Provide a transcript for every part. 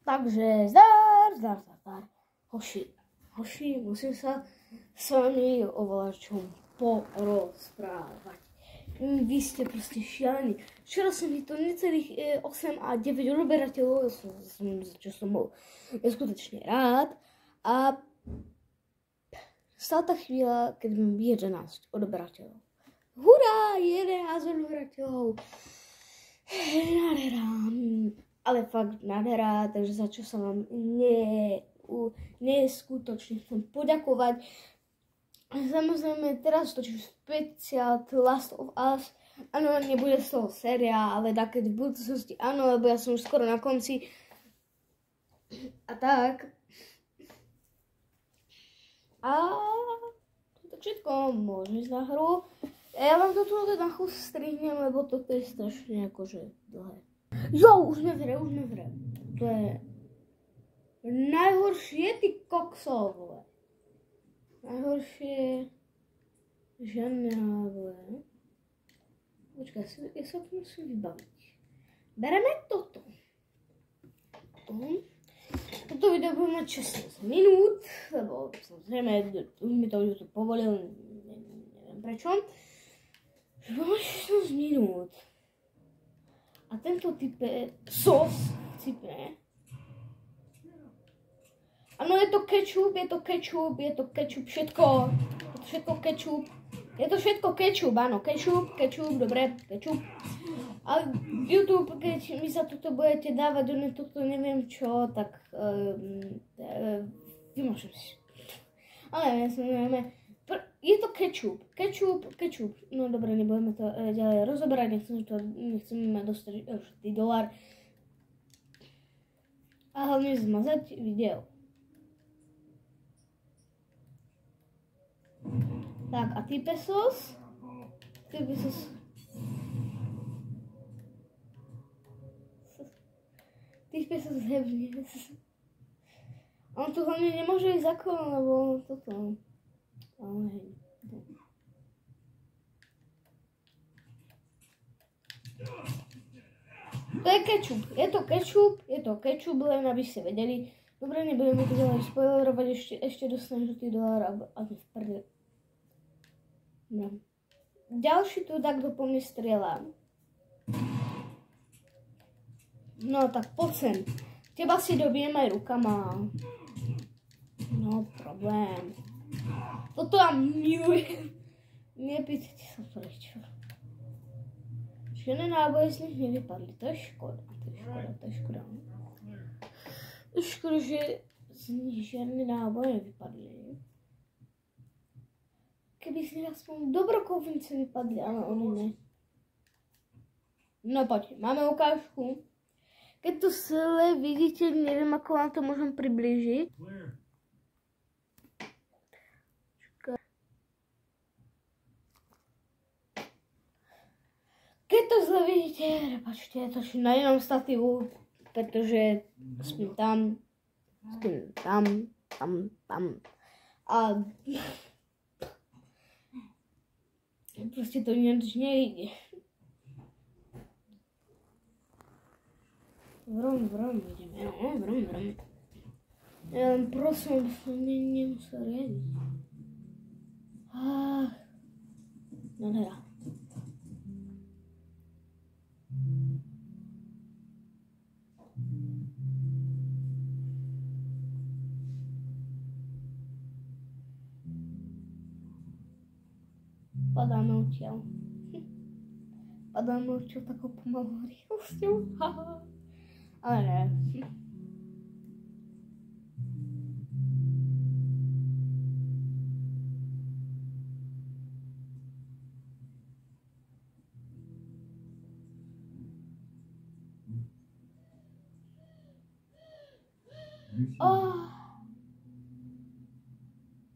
Takže zdar. Hoši, musím sa s vami o voľačom porozprávať. Vy ste proste šialení. Včera som mi to necelých 8 a 9 odberateľov, čo som bol neskutočne rád. A stala tá chvíľa, keď mám 11 odberateľov. Hurá, 11 odberateľov. Nádhera. Ale fakt nádhera, takže za čo sa vám neskutočne chcem poďakovať. Samozrejme, teraz točím špeciál The Last of Us. Áno, nebude z toho séria, ale takedy v budúcnosti áno, lebo ja som už skoro na konci. A tak. A to všetko môže ísť na hru. Ja vám toto na chvíľu strihnem, lebo toto je strašne akože dlhé. Jo, už sme v hre. To je najhoršie, ty kokso, vole. Najhoršie ženáve. Počkaj, ja sa to musím vybaviť. Bereme toto. Toto video bude mať 16 minút, lebo samozrejme, už mi to YouTube povolil, neviem prečo. Bude mať 16 minút. A tento type sos cipne. Áno, je to kečup, všetko. Je to všetko kečup, áno, kečup, dobre, kečup. A YouTube, keď mi sa toto budete dávať, toto neviem čo, tak vymažem si. Ale ja som neviem, je to kečup. No dobre, nebudeme to ďalej rozoberať, nechceme dostať $4. A hlavne zmazať video. Tak, a ty pesos? Ty pesos hebne. On tu hlavne nemôže ísť za kolom, lebo toto. Ale hej. To je kečup. Je to kečup, len aby ste vedeli. Dobre, nebudeme to ďalej spoilerovať, ešte dostaneš $4 a to v prde. No. Ďalší tu takto po mne strieľa. No tak poď sem. Teba si dobijem aj rukama. No problém. Toto ja milujem. Nepýtajte sa prečo. Žiadne náboje z nich nevypadli. To je škoda. Škoda, že z nich žiadne náboje nevypadli. Keby si aspoň dobrokovnice vypadli, ale oni ne. No poď, máme ukážku. Keď to celé vidíte, neviem ako vám to môžem priblížiť. Keď to zle vidíte, prepačte, točím na inom statívu, pretože spím tam. A proste to ináč nejde. Vrom ideme, no, vrom. Ja len prosím, aby som nemusel riadiť. Nádhera. Padáme odtiaľ takou pomalou rýchlosťou. Ale ne.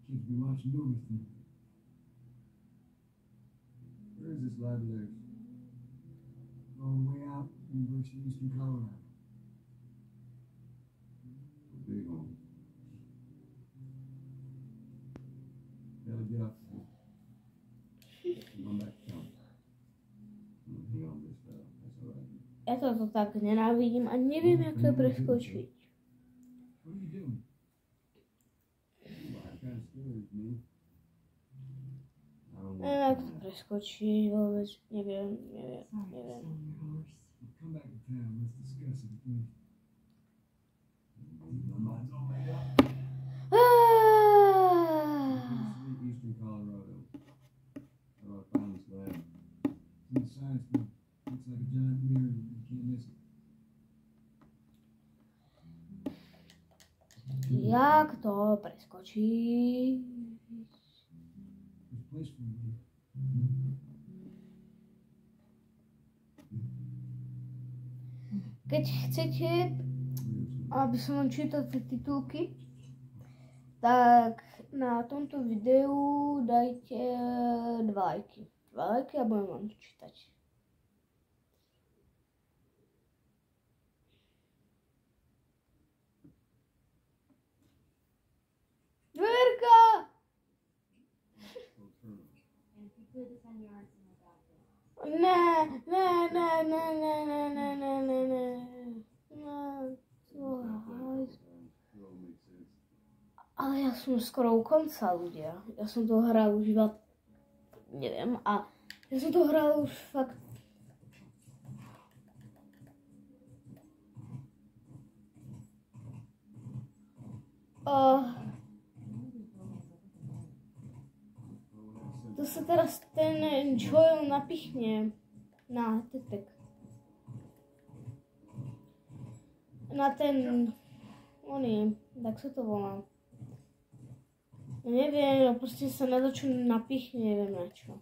Kids be watching movies too. Where is this library? Long way out, University of Eastern Colorado. Big home. Gotta get up. Going back to town. Hang on this, that's all right. Ja toto tak nenávidím a neviem, jak to preskočiť. What are you doing? What kind of scares me? I don't know. Jak to preskočí vôbec? Neviem. Come back to town. Let's discuss it. My mind's all made up. Eastern Colorado. How do I find this lab? It's in the science book. Looks like a giant mirror. You can't miss it. Jak to preskočí? There's a place for you. Keď chcete, aby som vám čítal tie titulky, tak na tomto videu dajte 2 lajky. 2 lajky a budem vám to čítať. Dverka! Ale ja som skoro u konca, ľudia. Ja som to hral už iba, neviem, a ja som to hral už fakt. To sa teraz ten Joel napichne na tetek. Na ten, oný, tak sa to volá. Neviem, no proste sa na to, čo napichne, neviem na čo.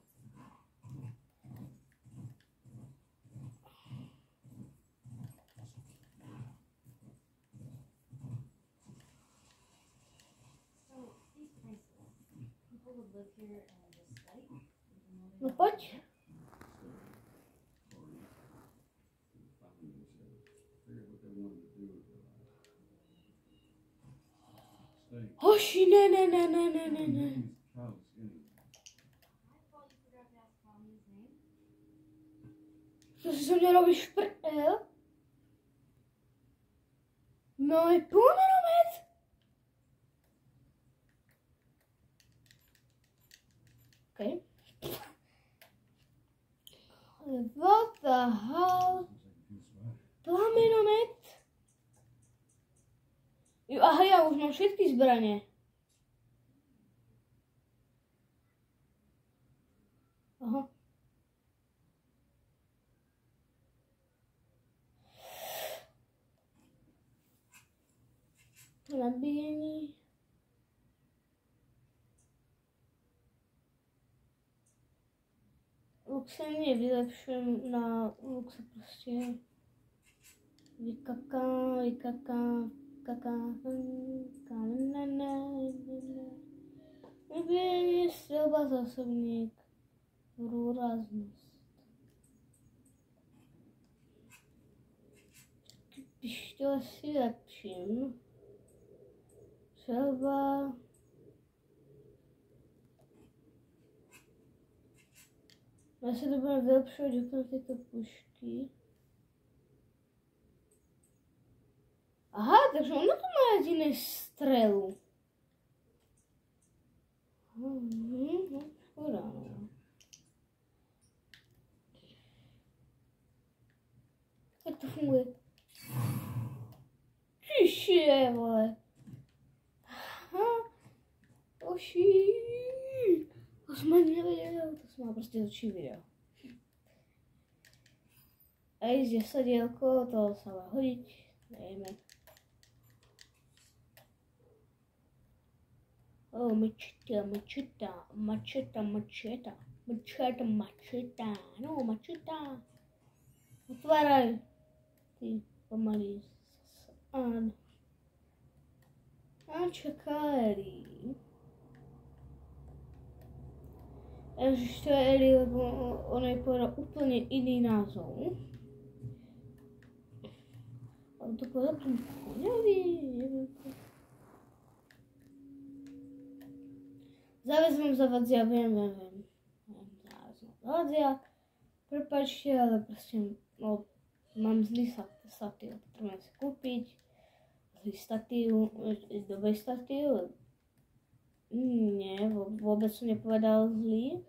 No poď. Hoši, ne. Co si so mňa robíš prdel? No je plnomet. Okay. What the hell? Plamenomet? Aha, ja už mám všetky zbrane. Aha. Nabíjení. Luk sa nevylepšujem na luk sa proste vykaká. Nabíjení, strelba, zásobník, průraznost. Pištole si lepším. Strelba. Ja si to budem vylepšovať okolo tejto pušky. Aha, takže ono tu má jediné strelu. No, škoda. Jak to funguje? Čiže, vole. Aha, oší. To som ani nevedel, to som mal proste očí video. A ísť sadielko, to sa má hodiť, dajme. Macheta. No, macheta. Otváraj. Ty, pomalý. Áno. A čakali. Ježiš, to je Eli, lebo on jej povedal úplne iný názov. Ale to povedal tomu koňovi, neviem. Záväznom zavadzia, viem. Záväznom zavadzia. Prepáčte, ale proste, no, mám zlý satyl, potrebujem si kúpiť. statív, dobrý statív. Nie, vôbec som nepovedal zlý.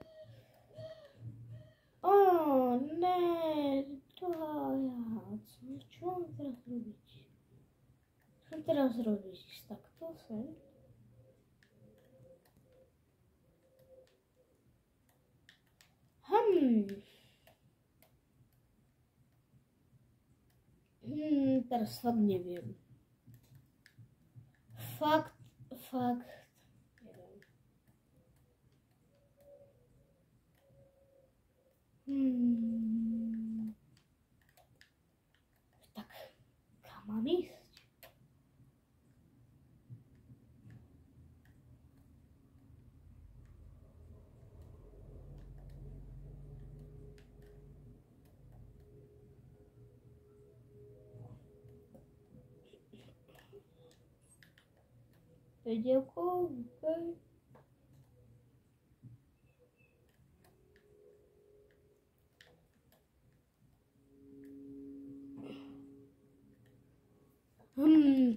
Ne, druhá jác. Čo mám teraz robiť? Čo teraz robiť? Takto sem? Teraz fakt neviem. Fakt neviem. Tak, kam mám ísť? To je dievko, okej.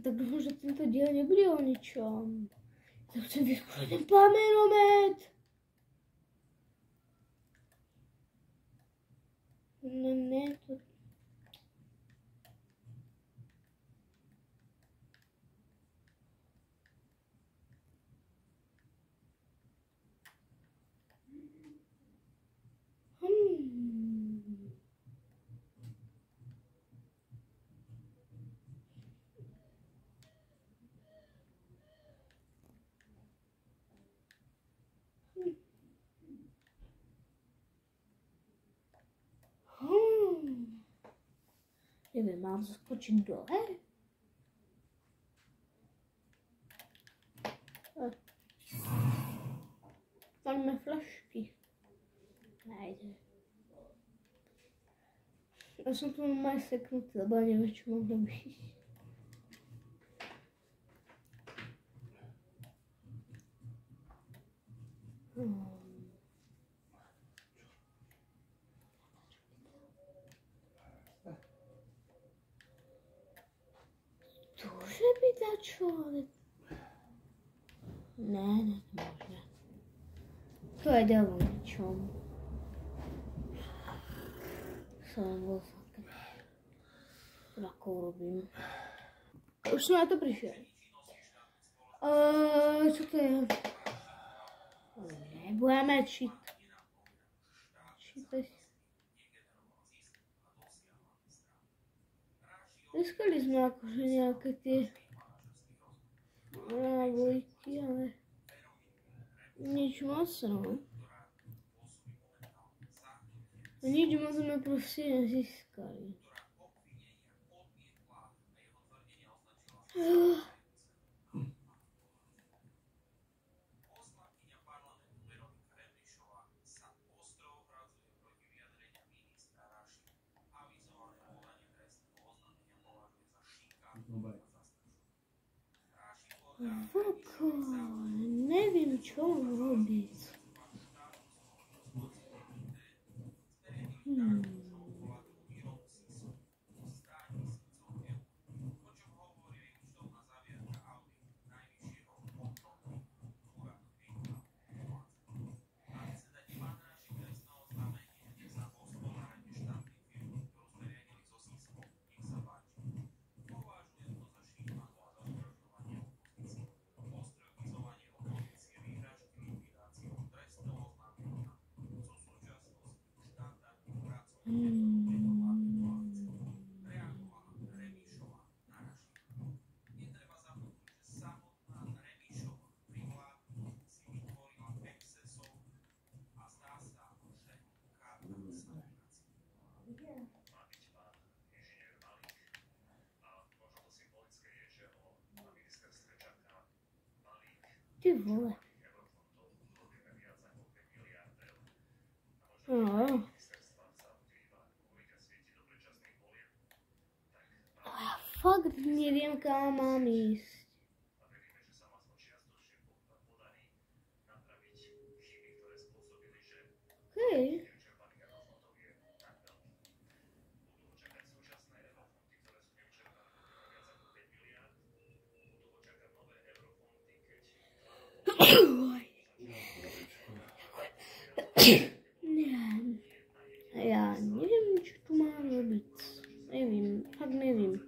Tak dúfam, že tento diel nebude o ničom. Ja chcem vyskúšať ten plamenomet. Ne, to... Neviem, mám zaskočiť dole? Máme flašky. Nejde. Ja som tu mal seknutý, lebo ja neviem, čo mám robiť. Tože by dačo, ale... Ne, nemôže. To je ďalej ničom. Som bol fakt. Ako urobím. Už som na to prišiel. Čo to je? Nebudeme čítať. Získali sme akože nejaké tie nábojky, ale nič moc, no. Nič moc sme proste nezískali. Voko, neviem, čo mám robiť. Ty vole. No. Ja fakt neviem, kam mám ísť. Okej. Nie. Ja nie wiem, czy tu mam robić. Nie wiem, tak nie wiem.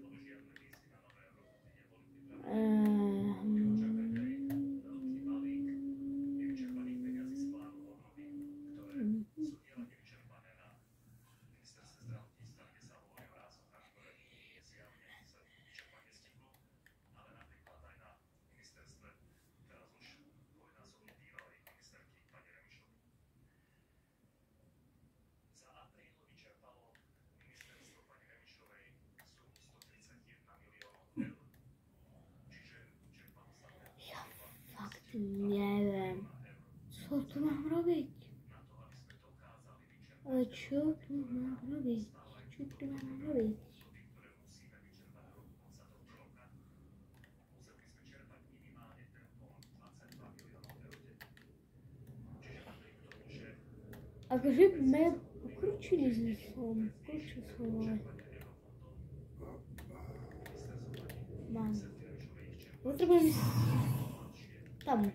Fakt nie wiem, co tu mam robić. Ale co tu mam robić? Co tu mam robić? Akože me ukročili som, ale mám. Potrebujem tam.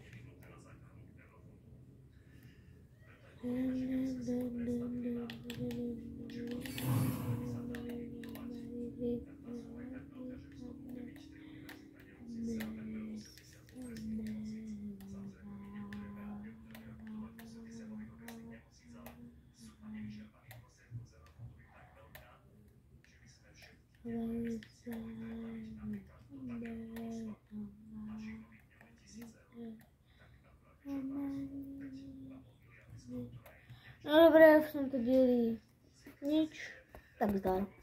No dobre, v tomto dieli nič, tak zdar.